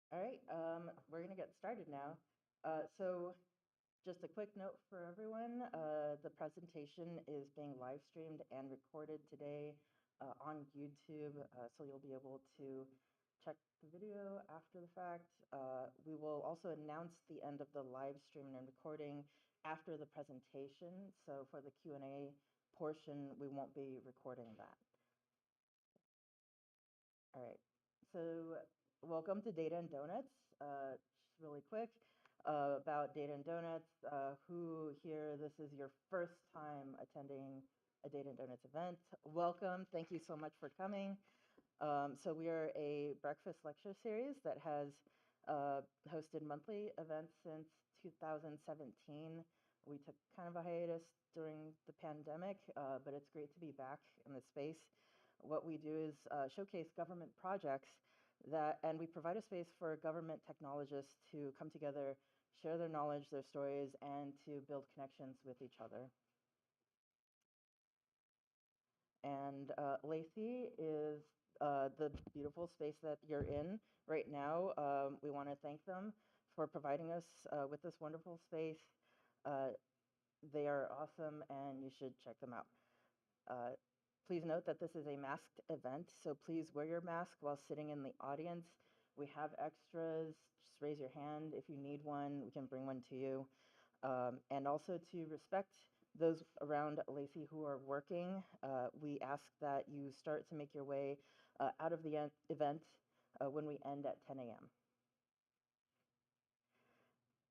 All right, we're going to get started now. Just a quick note for everyone, the presentation is being live streamed and recorded today on YouTube, so you'll be able to check the video after the fact. We will also announce the end of the live stream and recording after the presentation, so for the Q&A portion, we won't be recording that. All right, so welcome to Data and Donuts. Just really quick about Data and Donuts. Who here, this is your first time attending a Data and Donuts event. Welcome, thank you so much for coming. So we are a breakfast lecture series that has hosted monthly events since 2017. We took kind of a hiatus during the pandemic, but it's great to be back in the space. What we do is showcase government projects and we provide a space for government technologists to come together, share their knowledge, their stories, and to build connections with each other. And Lacey is the beautiful space that you're in right now. We want to thank them for providing us with this wonderful space. They are awesome and you should check them out. Please note that this is a masked event, so please wear your mask while sitting in the audience. We have extras, just raise your hand if you need one, we can bring one to you. And also to respect those around Lacey who are working, we ask that you start to make your way out of the event when we end at 10 a.m.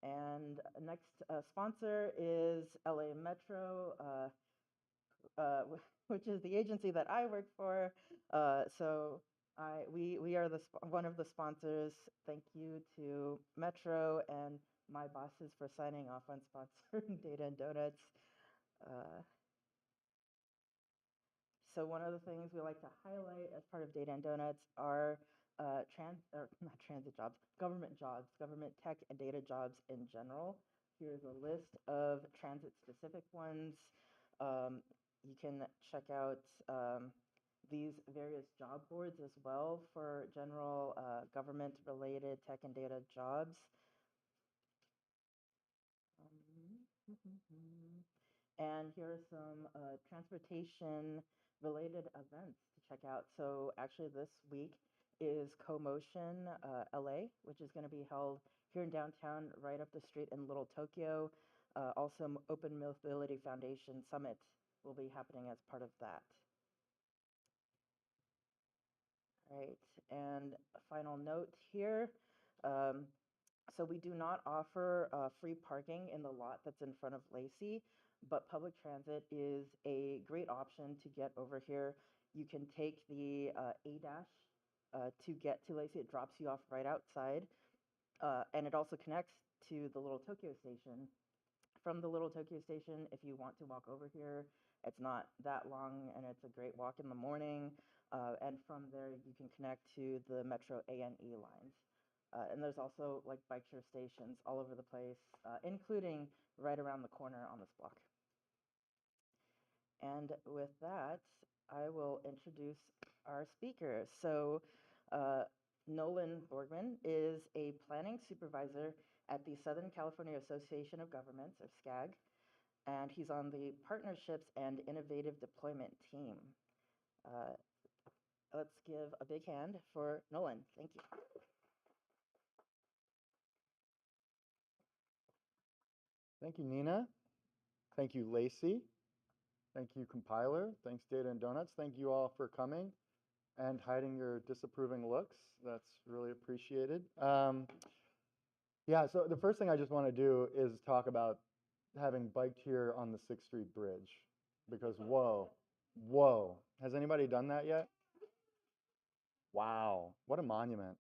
And next sponsor is LA Metro, which is the agency that I work for. We are one of the sponsors. Thank you to Metro and my bosses for signing off on sponsoring Data and Donuts. So one of the things we like to highlight as part of Data and Donuts are government tech and data jobs in general. Here's a list of transit-specific ones. You can check out these various job boards as well for general government-related tech and data jobs. And here are some transportation-related events to check out. So actually this week is CoMotion LA, which is going to be held here in downtown, right up the street in Little Tokyo. Also, Open Mobility Foundation Summit will be happening as part of that. Right, and a final note here. So we do not offer free parking in the lot that's in front of Lacey, but public transit is a great option to get over here. You can take the A-Dash to get to Lacey. It drops you off right outside, and it also connects to the Little Tokyo station. From the Little Tokyo station, if you want to walk over here, it's not that long, and it's a great walk in the morning. And from there, you can connect to the Metro A and E lines. And there's also like bike share stations all over the place, including right around the corner on this block. And with that, I will introduce our speaker. So Nolan Borgman is a planning supervisor at the Southern California Association of Governments, or SCAG, and he's on the Partnerships and Innovative Deployment team. Let's give a big hand for Nolan. Thank you. Thank you, Nina. Thank you, Lacey. Thank you, Compiler. Thanks, Data and Donuts. Thank you all for coming and hiding your disapproving looks. That's really appreciated. Yeah, so the first thing I just want to do is talk about having biked here on the 6th Street Bridge, because whoa, has anybody done that yet? Wow, what a monument.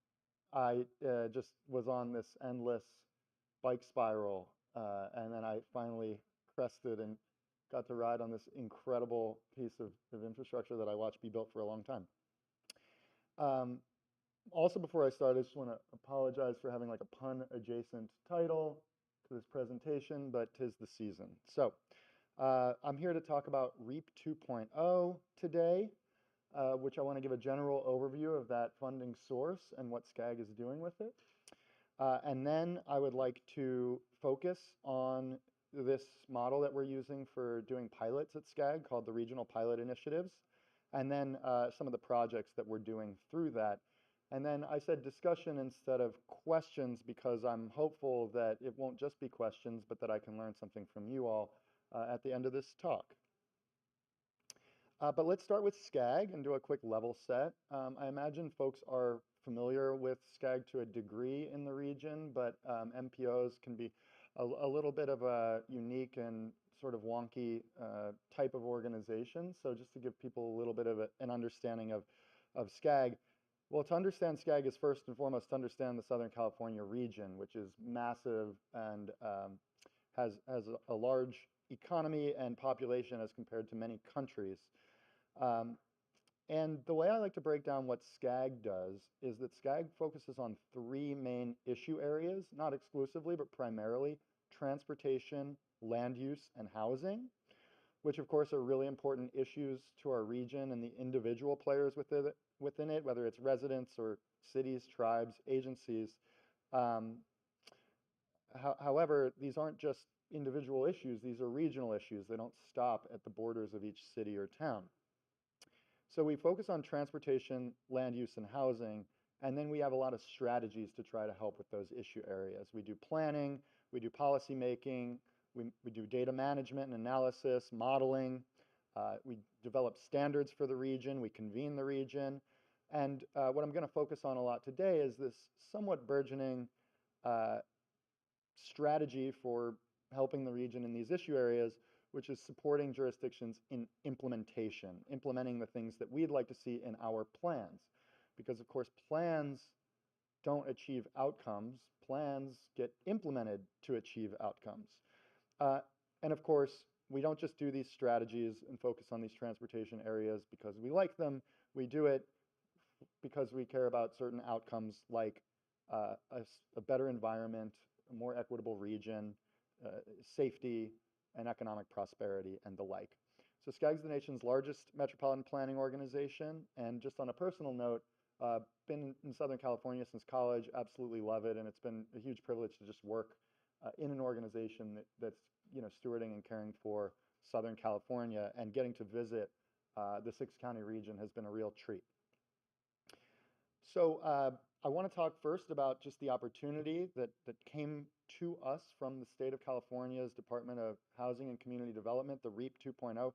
I just was on this endless bike spiral, and then I finally crested and got to ride on this incredible piece of infrastructure that I watched be built for a long time. Also, before I start, I just want to apologize for having like a pun-adjacent title to this presentation, but 'tis the season. So I'm here to talk about REAP 2.0 today, which I want to give a general overview of that funding source and what SCAG is doing with it. And then I would like to focus on this model that we're using for doing pilots at SCAG called the Regional Pilot Initiatives, and then some of the projects that we're doing through that. And then I said discussion instead of questions because I'm hopeful that it won't just be questions, but that I can learn something from you all at the end of this talk. But let's start with SCAG and do a quick level set. I imagine folks are familiar with SCAG to a degree in the region, but MPOs can be a little bit of a unique and sort of wonky type of organization. So just to give people a little bit of an understanding of SCAG, well, to understand SCAG is first and foremost to understand the Southern California region, which is massive and has a large economy and population as compared to many countries. And the way I like to break down what SCAG does is that SCAG focuses on three main issue areas, not exclusively, but primarily transportation, land use, and housing, which of course are really important issues to our region and the individual players within it, whether it's residents or cities, tribes, agencies. However, these aren't just individual issues, these are regional issues. They don't stop at the borders of each city or town. So we focus on transportation, land use, and housing, and then we have a lot of strategies to try to help with those issue areas. We do planning, we do policy making, we do data management and analysis, modeling, we develop standards for the region, we convene the region, and what I'm going to focus on a lot today is this somewhat burgeoning strategy for helping the region in these issue areas, which is supporting jurisdictions in implementation, implementing the things that we'd like to see in our plans. Because of course, plans don't achieve outcomes, plans get implemented to achieve outcomes. And of course, we don't just do these strategies and focus on these transportation areas because we like them, we do it because we care about certain outcomes like a better environment, a more equitable region, safety, and economic prosperity, and the like. So SCAG is the nation's largest metropolitan planning organization, and just on a personal note, been in Southern California since college, absolutely love it, and it's been a huge privilege to just work in an organization that's stewarding and caring for Southern California, and getting to visit the six-county region has been a real treat. So I want to talk first about just the opportunity that came to us from the state of California's Department of Housing and Community Development, the REAP 2.0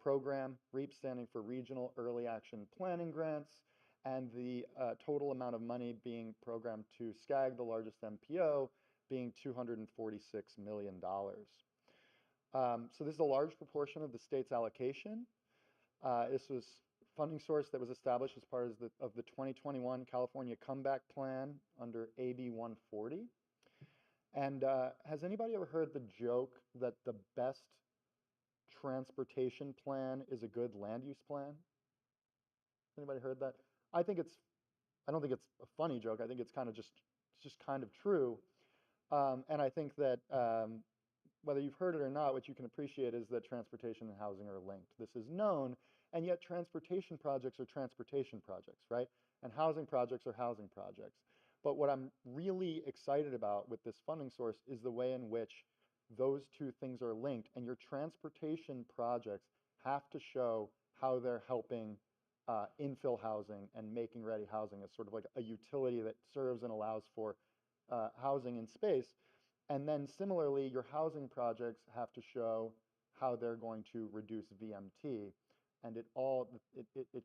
program, REAP standing for Regional Early Action Planning Grants, and the total amount of money being programmed to SCAG, the largest MPO, being $246 million. So this is a large proportion of the state's allocation. This was funding source that was established as part of the 2021 California Comeback Plan under AB 140. And has anybody ever heard the joke that the best transportation plan is a good land use plan? Anybody heard that? I don't think it's a funny joke. I think it's just kind of true. And I think that whether you've heard it or not, what you can appreciate is that transportation and housing are linked. This is known, and yet transportation projects are transportation projects, right? And housing projects are housing projects. But what I'm really excited about with this funding source is the way in which those two things are linked, and your transportation projects have to show how they're helping infill housing and making ready housing as sort of like a utility that serves and allows for housing in space. And then similarly, your housing projects have to show how they're going to reduce VMT. And it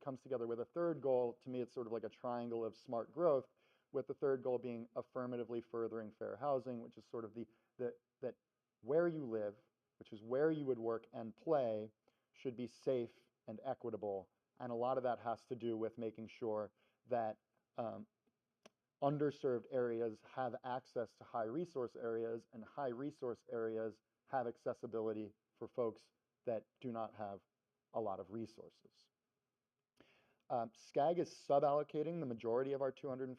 comes together with a third goal. To me, it's sort of like a triangle of smart growth, with the third goal being affirmatively furthering fair housing, which is sort of that where you live, which is where you would work and play, should be safe and equitable. And a lot of that has to do with making sure that underserved areas have access to high resource areas, and high resource areas have accessibility for folks that do not have a lot of resources. SCAG is suballocating the majority of our $246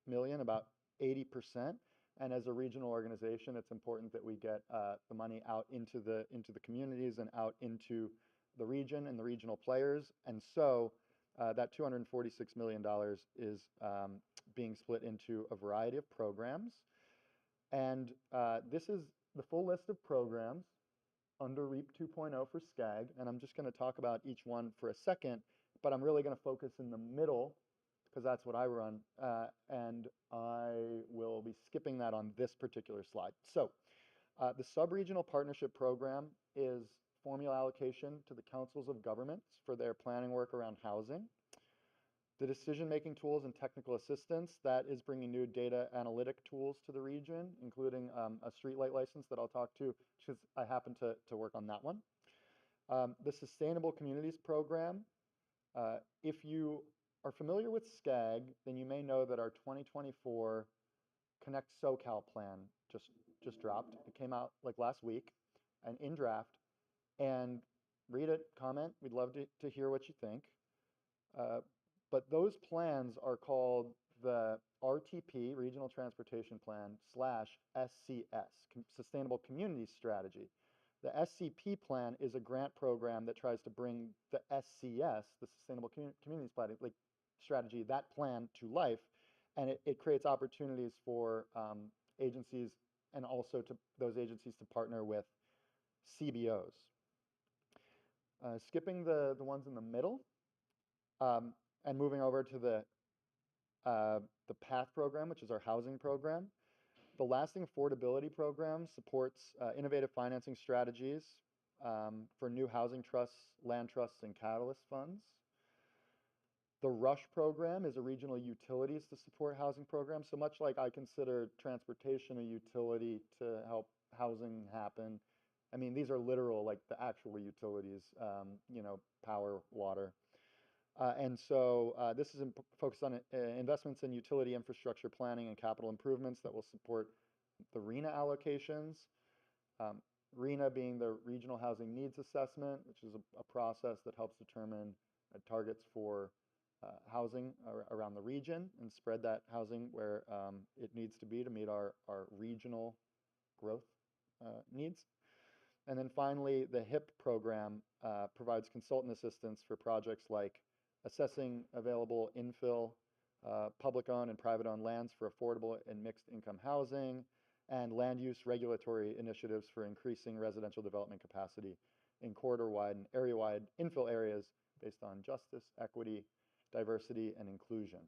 million, about 80%. And as a regional organization, it's important that we get the money out into the communities and out into the region and the regional players. And so that $246 million is being split into a variety of programs. And this is the full list of programs under REAP 2.0 for SCAG, and I'm just going to talk about each one for a second, but I'm really going to focus in the middle because that's what I run, and I will be skipping that on this particular slide. So the Sub-Regional Partnership Program is formula allocation to the councils of governments for their planning work around housing. The decision-making tools and technical assistance, that is bringing new data analytic tools to the region, including a streetlight license that I'll talk to, because I happen to work on that one. The Sustainable Communities Program, if you are familiar with SCAG, then you may know that our 2024 Connect SoCal plan just dropped. It came out like last week and in draft. And read it, comment. We'd love to hear what you think. But those plans are called the RTP, Regional Transportation Plan, / SCS, Sustainable Communities Strategy. The SCP plan is a grant program that tries to bring the SCS, the Sustainable Communities Plan, like strategy, that plan to life, and it creates opportunities for agencies and also to those agencies to partner with CBOs. Skipping the ones in the middle, and moving over to the PATH program, which is our housing program. The Lasting Affordability Program supports innovative financing strategies for new housing trusts, land trusts, and catalyst funds. The RUSH program is a regional utilities to support housing programs. So much like I consider transportation a utility to help housing happen, I mean, these are literal, like the actual utilities, you know, power, water. And so this is focused on investments in utility infrastructure planning and capital improvements that will support the RHNA allocations. RHNA being the Regional Housing Needs Assessment, which is a process that helps determine targets for housing around the region and spread that housing where it needs to be to meet our regional growth needs. And then finally, the HIP program provides consultant assistance for projects like assessing available infill, public-owned and private-owned lands for affordable and mixed-income housing, and land use regulatory initiatives for increasing residential development capacity in corridor-wide and area-wide infill areas based on justice, equity, diversity, and inclusion.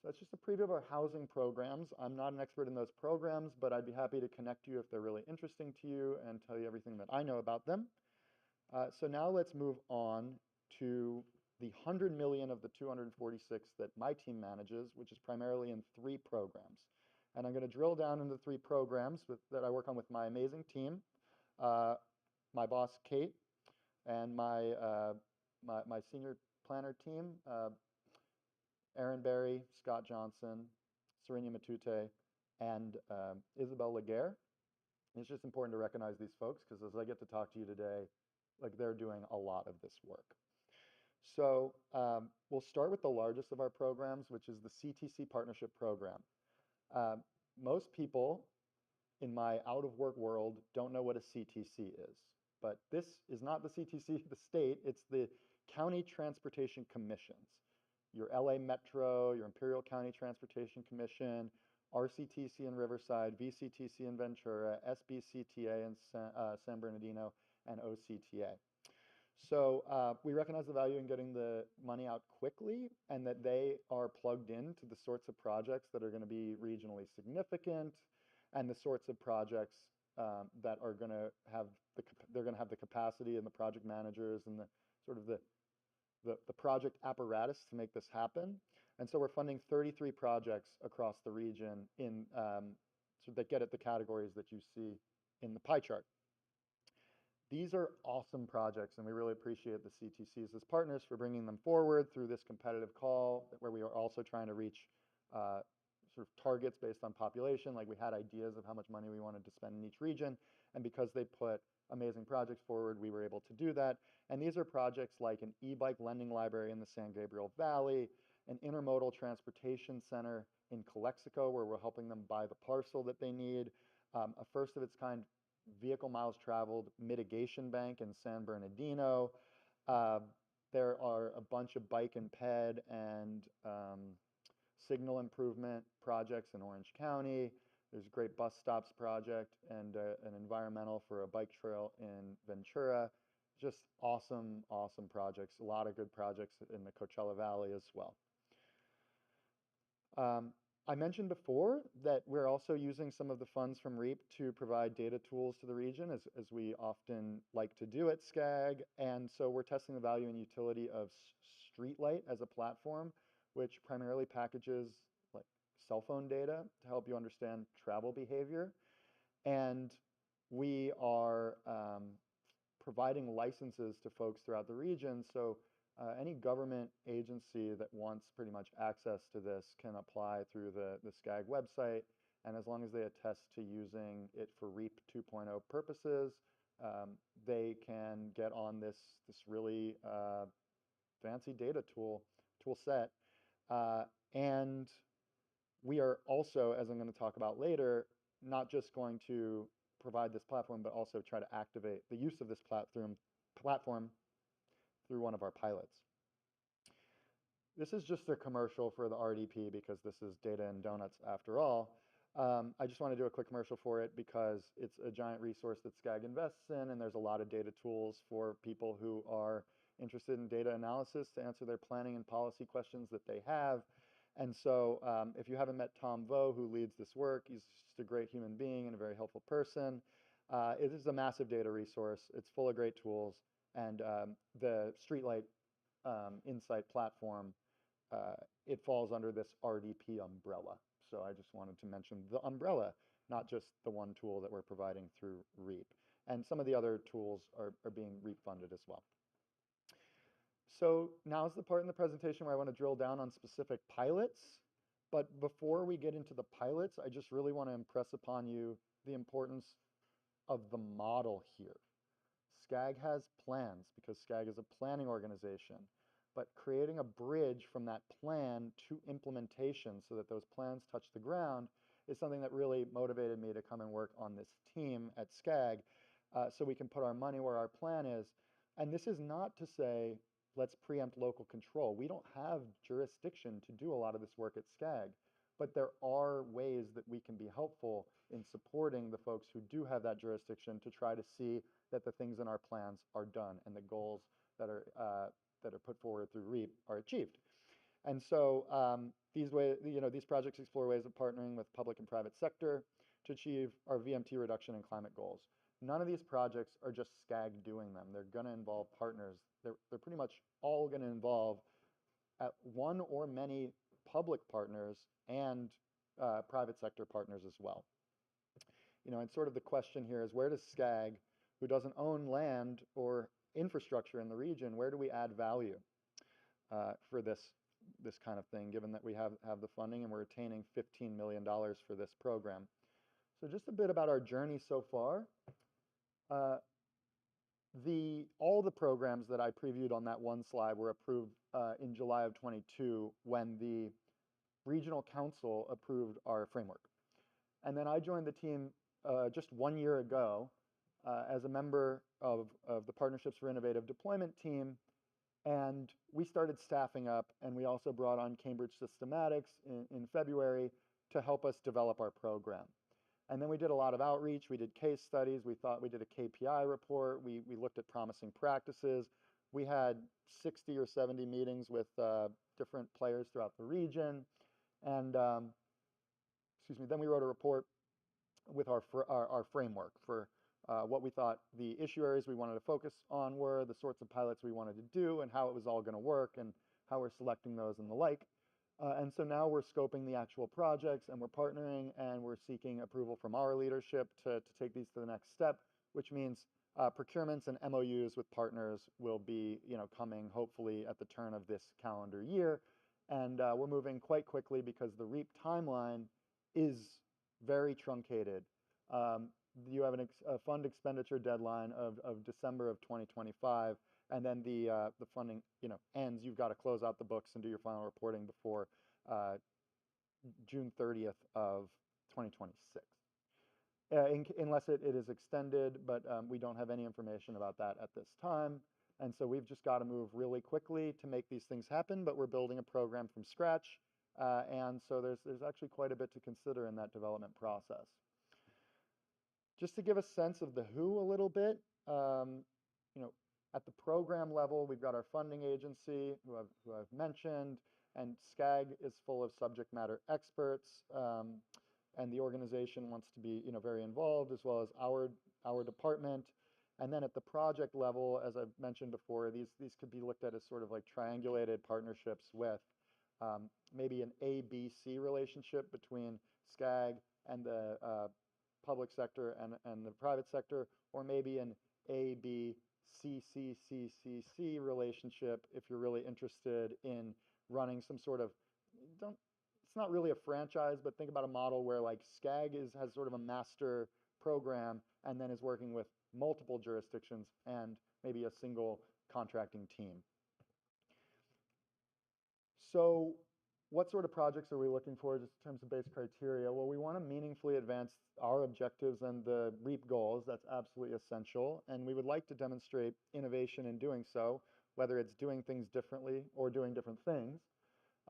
So that's just a preview of our housing programs. I'm not an expert in those programs, but I'd be happy to connect you if they're really interesting to you and tell you everything that I know about them. So now let's move on to the 100 million of the 246 that my team manages, which is primarily in 3 programs. And I'm going to drill down into 3 programs that I work on with my amazing team, my boss, Kate, and my senior planner team, Aaron Berry, Scott Johnson, Serenia Matute, and Isabel Laguerre. It's just important to recognize these folks because as I get to talk to you today, like they're doing a lot of this work. So we'll start with the largest of our programs, which is the CTC Partnership Program. Most people in my out-of-work world don't know what a CTC is, but this is not the CTC, the state, it's the County Transportation Commissions. Your LA Metro, your Imperial County Transportation Commission, RCTC in Riverside, VCTC in Ventura, SBCTA in San Bernardino, and OCTA. So we recognize the value in getting the money out quickly and that they are plugged into the sorts of projects that are going to be regionally significant and the sorts of projects that are going to have the capacity and the project managers and the sort of the project apparatus to make this happen. And so we're funding 33 projects across the region in so that get at the categories that you see in the pie chart. These are awesome projects, and we really appreciate the CTCs as partners for bringing them forward through this competitive call, where we are also trying to reach sort of targets based on population. Like we had ideas of how much money we wanted to spend in each region, and because they put amazing projects forward, we were able to do that. And these are projects like an e-bike lending library in the San Gabriel Valley, an intermodal transportation center in Calexico, where we're helping them buy the parcel that they need, a first of its kind vehicle miles traveled mitigation bank in San Bernardino. There are a bunch of bike and ped and signal improvement projects in Orange County. There's a great bus stops project and an environmental for a bike trail in Ventura. Just awesome, awesome projects. A lot of good projects in the Coachella Valley as well. I mentioned before that we're also using some of the funds from REAP to provide data tools to the region, as we often like to do at SCAG. And so we're testing the value and utility of Streetlight as a platform, which primarily packages like cell phone data to help you understand travel behavior. And we are providing licenses to folks throughout the region. So any government agency that wants pretty much access to this can apply through the SCAG website, and as long as they attest to using it for REAP 2.0 purposes, they can get on this really fancy data tool set. And we are also, as I'm going to talk about later, not just going to provide this platform, but also try to activate the use of this platform through one of our pilots. This is just a commercial for the RDP because this is data and donuts after all. I just want to do a quick commercial for it because it's a giant resource that SCAG invests in, and there's a lot of data tools for people who are interested in data analysis to answer their planning and policy questions that they have. And so if you haven't met Tom Vo, who leads this work, he's just a great human being and a very helpful person. It is a massive data resource. It's full of great tools. And the Streetlight Insight platform, it falls under this RDP umbrella. So I just wanted to mention the umbrella, not just the one tool that we're providing through REAP. And some of the other tools are being REAP funded as well. So now is the part in the presentation where I want to drill down on specific pilots. But before we get into the pilots, I just really want to impress upon you the importance of the model here. SCAG has plans because SCAG is a planning organization, but creating a bridge from that plan to implementation so that those plans touch the ground is something that really motivated me to come and work on this team at SCAG, so we can put our money where our plan is. And this is not to say, let's preempt local control. We don't have jurisdiction to do a lot of this work at SCAG, but there are ways that we can be helpful in supporting the folks who do have that jurisdiction to try to see that the things in our plans are done and the goals that are put forward through REAP are achieved. And so these projects explore ways of partnering with public and private sector to achieve our VMT reduction and climate goals. None of these projects are just SCAG doing them. They're going to involve partners. They're pretty much all going to involve one or many public partners and private sector partners as well. And sort of the question here is, where does SCAG, who doesn't own land or infrastructure in the region, where do we add value for this kind of thing, given that we have the funding and we're attaining $15 million for this program? So just a bit about our journey so far. All the programs that I previewed on that one slide were approved in July of 22 when the regional council approved our framework. And then I joined the team just 1 year ago as a member of the Partnerships for Innovative Deployment team, and we started staffing up, and we also brought on Cambridge Systematics in February to help us develop our program. And then we did a lot of outreach. We did case studies. We did a KPI report. We looked at promising practices. We had 60 or 70 meetings with different players throughout the region. And then we wrote a report with our framework for what we thought the issue areas we wanted to focus on were, the sorts of pilots we wanted to do, and how it was all going to work, and how we're selecting those and the like. And so now we're scoping the actual projects, and we're partnering, and we're seeking approval from our leadership to take these to the next step, which means procurements and MOUs with partners will be coming hopefully at the turn of this calendar year. And we're moving quite quickly because the REAP timeline is very truncated. You have a fund expenditure deadline of December of 2025, and then the funding ends. You've got to close out the books and do your final reporting before June 30th of 2026, unless it is extended, but we don't have any information about that at this time. And so we've just got to move really quickly to make these things happen, but we're building a program from scratch. And so there's actually quite a bit to consider in that development process. Just to give a sense of the who a little bit, you know, at the program level, we've got our funding agency, who I've mentioned, and SCAG is full of subject matter experts, and the organization wants to be, very involved, as well as our department. And then at the project level, as I've mentioned before, these could be looked at as sort of like triangulated partnerships with maybe an A-B-C relationship between SCAG and the public sector and the private sector, or maybe an A-B-C-C-C-C-C relationship if you're really interested in running some sort of, it's not really a franchise, but think about a model where like SCAG has sort of a master program and then is working with multiple jurisdictions and maybe a single contracting team. So what sort of projects are we looking for just in terms of base criteria? Well, we want to meaningfully advance our objectives and the REAP goals. That's absolutely essential. And we would like to demonstrate innovation in doing so, whether it's doing things differently or doing different things.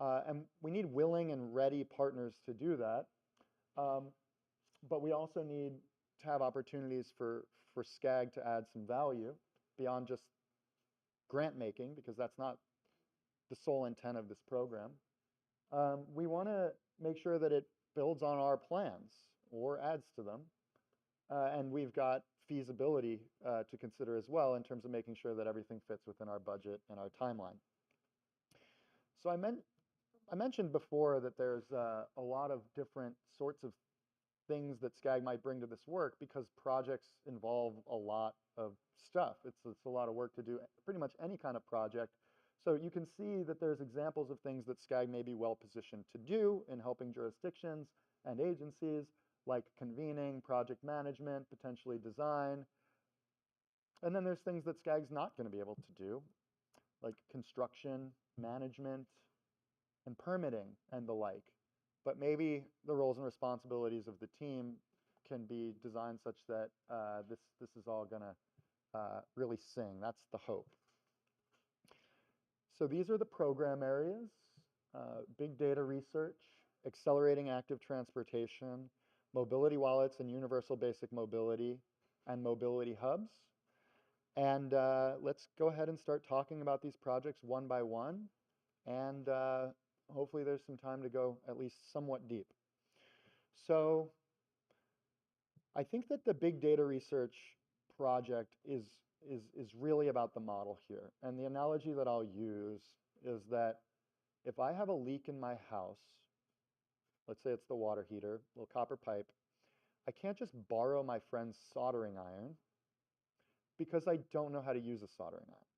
And we need willing and ready partners to do that. But we also need to have opportunities for SCAG to add some value beyond just grant making, because that's not the sole intent of this program. We want to make sure that it builds on our plans or adds to them. And we've got feasibility to consider as well in terms of making sure that everything fits within our budget and our timeline. So I mentioned before that there's a lot of different sorts of things that SCAG might bring to this work because projects involve a lot of stuff. It's a lot of work to do pretty much any kind of project. So you can see that there's examples of things that SCAG may be well positioned to do in helping jurisdictions and agencies, like convening, project management, potentially design. And then there's things that SCAG's not going to be able to do, like construction, management, and permitting and the like. But maybe the roles and responsibilities of the team can be designed such that this is all going to really sing. That's the hope. So these are the program areas: big data research, accelerating active transportation, mobility wallets and universal basic mobility, and mobility hubs. And let's go ahead and start talking about these projects one by one. And hopefully there's some time to go at least somewhat deep. So I think that the big data research project is really about the model here. And the analogy that I'll use is that if I have a leak in my house, let's say it's the water heater, little copper pipe, I can't just borrow my friend's soldering iron because I don't know how to use a soldering iron.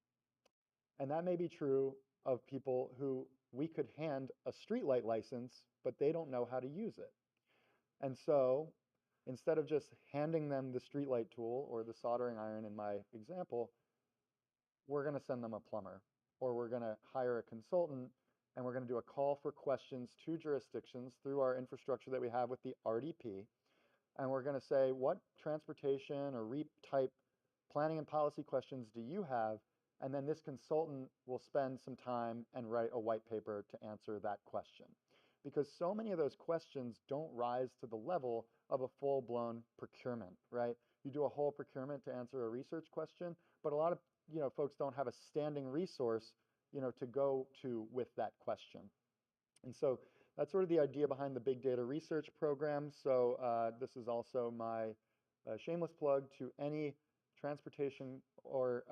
And that may be true of people who we could hand a streetlight license, but they don't know how to use it. And so instead of just handing them the streetlight tool or the soldering iron in my example, we're going to send them a plumber, or we're going to hire a consultant, and we're going to do a call for questions to jurisdictions through our infrastructure that we have with the RDP. And we're going to say, what transportation or REAP type planning and policy questions do you have? And then this consultant will spend some time and write a white paper to answer that question. Because so many of those questions don't rise to the level of a full-blown procurement, right? You do a whole procurement to answer a research question, but a lot of folks don't have a standing resource to go to with that question. And so that's sort of the idea behind the big data research program. So this is also my shameless plug to any transportation or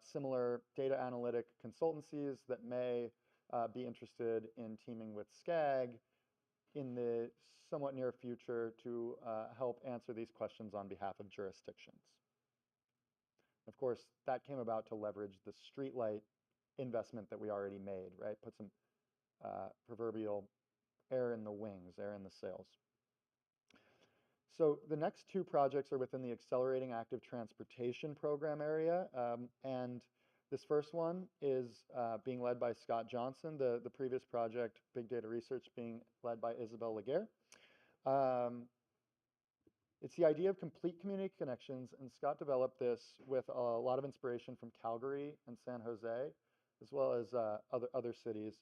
similar data analytic consultancies that may be interested in teaming with SCAG in the somewhat near future to help answer these questions on behalf of jurisdictions. Of course, that came about to leverage the streetlight investment that we already made, right? Put some proverbial air in the wings, air in the sails. So the next two projects are within the Accelerating Active Transportation program area. And this first one is being led by Scott Johnson, the previous project, Big Data Research, being led by Isabelle Laguerre. It's the idea of complete community connections, and Scott developed this with a lot of inspiration from Calgary and San Jose, as well as other cities.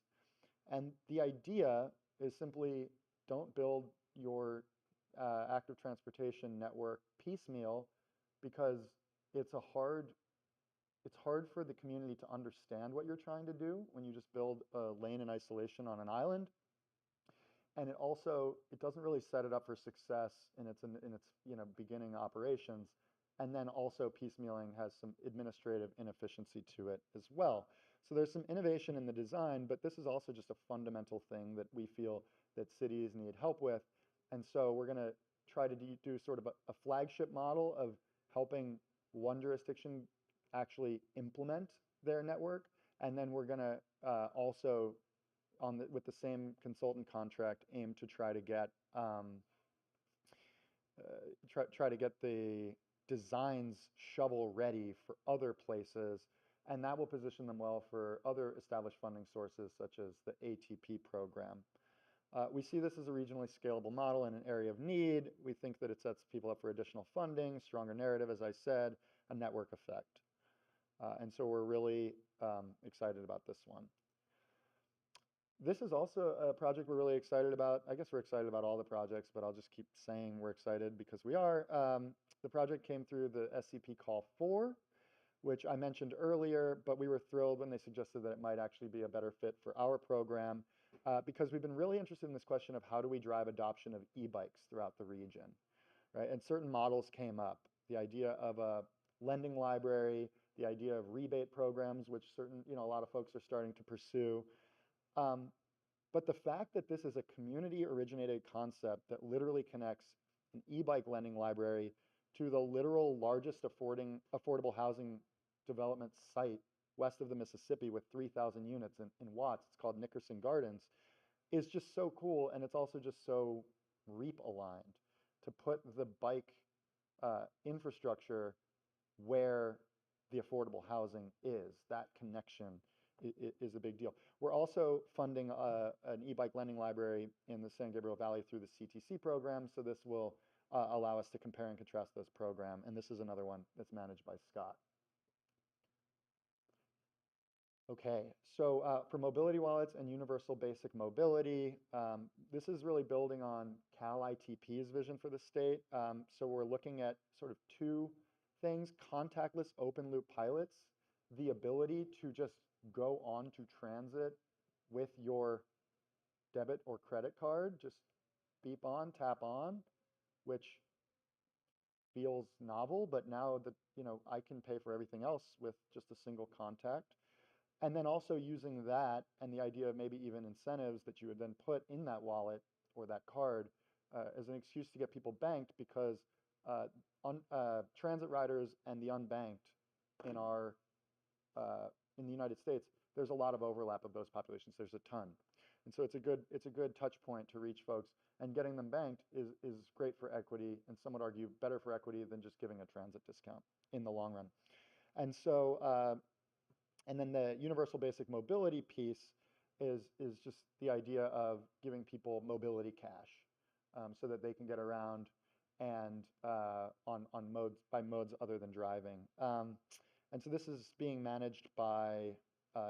And the idea is simply don't build your active transportation network piecemeal, because it's hard for the community to understand what you're trying to do when you just build a lane in isolation on an island. And it doesn't really set it up for success in its beginning operations. And then also piecemealing has some administrative inefficiency to it as well. So there's some innovation in the design, but this is also just a fundamental thing that we feel that cities need help with. And so we're going to try to do sort of a flagship model of helping one jurisdiction actually implement their network. And then we're going to also, with the same consultant contract, aim to try to get the designs shovel ready for other places, and that will position them well for other established funding sources such as the ATP program. We see this as a regionally scalable model in an area of need. We think that it sets people up for additional funding, stronger narrative, as I said, a network effect. And so we're really excited about this one. This is also a project we're really excited about. I guess we're excited about all the projects, but I'll just keep saying we're excited because we are. The project came through the SCP Call 4, which I mentioned earlier, but we were thrilled when they suggested that it might actually be a better fit for our program, because we've been really interested in this question of how do we drive adoption of e-bikes throughout the region, right? And certain models came up. The idea of a lending library, the idea of rebate programs, which a lot of folks are starting to pursue. But the fact that this is a community-originated concept that literally connects an e-bike lending library to the literal largest affordable housing development site west of the Mississippi with 3,000 units in Watts, it's called Nickerson Gardens, is just so cool. And it's also just so REAP aligned to put the bike infrastructure where the affordable housing is. That connection is a big deal. We're also funding an e-bike lending library in the San Gabriel Valley through the CTC program, so this will allow us to compare and contrast those programs, and this is another one that's managed by Scott. Okay, so for mobility wallets and universal basic mobility, this is really building on Cal ITP's vision for the state. So we're looking at sort of two things: contactless open loop pilots, the ability to just go on to transit with your debit or credit card, just beep on, tap on, which feels novel, but now that I can pay for everything else with just a single contact. And then also using that and the idea of maybe even incentives that you would then put in that wallet or that card as an excuse to get people banked, because transit riders and the unbanked in the United States, there's a lot of overlap of those populations. There's a ton. And so it's a good touch point to reach folks, and getting them banked is great for equity, and some would argue better for equity than just giving a transit discount in the long run. And so, and then the universal basic mobility piece is just the idea of giving people mobility cash, so that they can get around and on modes other than driving. And so this is being managed by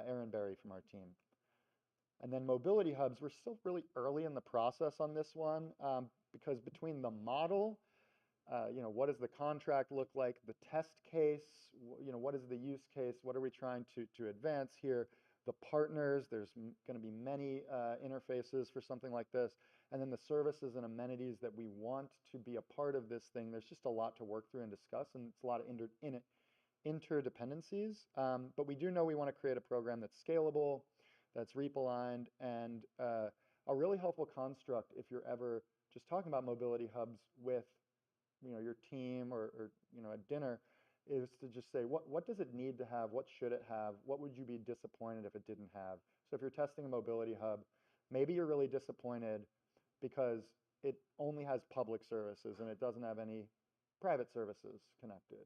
Aaron Berry from our team. And then mobility hubs, we're still really early in the process on this one, because between the model, what does the contract look like, the test case, what is the use case, what are we trying to advance here, the partners, there's going to be many interfaces for something like this, and then the services and amenities that we want to be a part of this thing. There's just a lot to work through and discuss, and it's a lot of interdependencies, but we do know we want to create a program that's scalable, that's REAP aligned, and a really helpful construct if you're ever just talking about mobility hubs with your team or at dinner, is to just say, what does it need to have, what should it have, what would you be disappointed if it didn't have? So if you're testing a mobility hub, maybe you're really disappointed because it only has public services and it doesn't have any private services connected.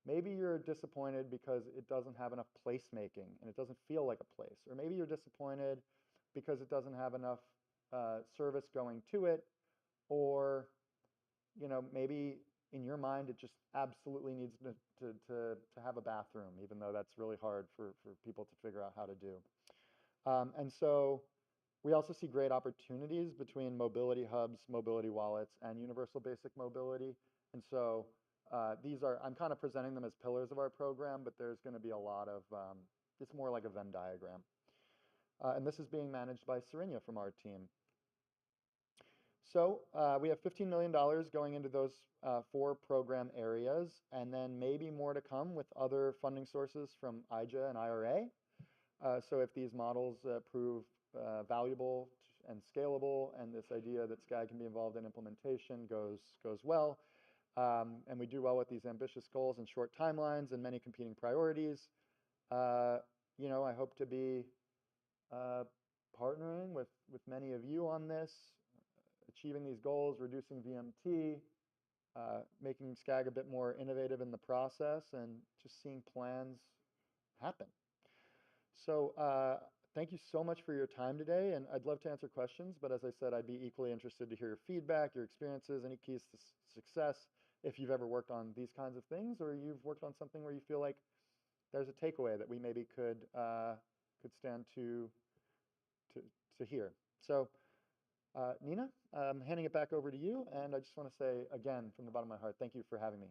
Maybe you're disappointed because it doesn't have enough placemaking and it doesn't feel like a place. Or maybe you're disappointed because it doesn't have enough service going to it. Or maybe in your mind it just absolutely needs to have a bathroom, even though that's really hard for people to figure out how to do. And so We also see great opportunities between mobility hubs, mobility wallets, and universal basic mobility. And so I'm kind of presenting them as pillars of our program, but there's going to be a lot of, it's more like a Venn diagram. And this is being managed by Serinia from our team. So we have $15 million going into those 4 program areas, and then maybe more to come with other funding sources from IJA and IRA. So if these models prove valuable and scalable, and this idea that SCAG can be involved in implementation goes well, and we do well with these ambitious goals and short timelines and many competing priorities, I hope to be partnering with many of you on this, achieving these goals, reducing VMT, making SCAG a bit more innovative in the process, and just seeing plans happen. So thank you so much for your time today, and I'd love to answer questions, but as I said, I'd be equally interested to hear your feedback, your experiences, any keys to success, if you've ever worked on these kinds of things, or you've worked on something where you feel like there's a takeaway that we maybe could stand to hear. So Nina, I'm handing it back over to you, and I just want to say again from the bottom of my heart, thank you for having me.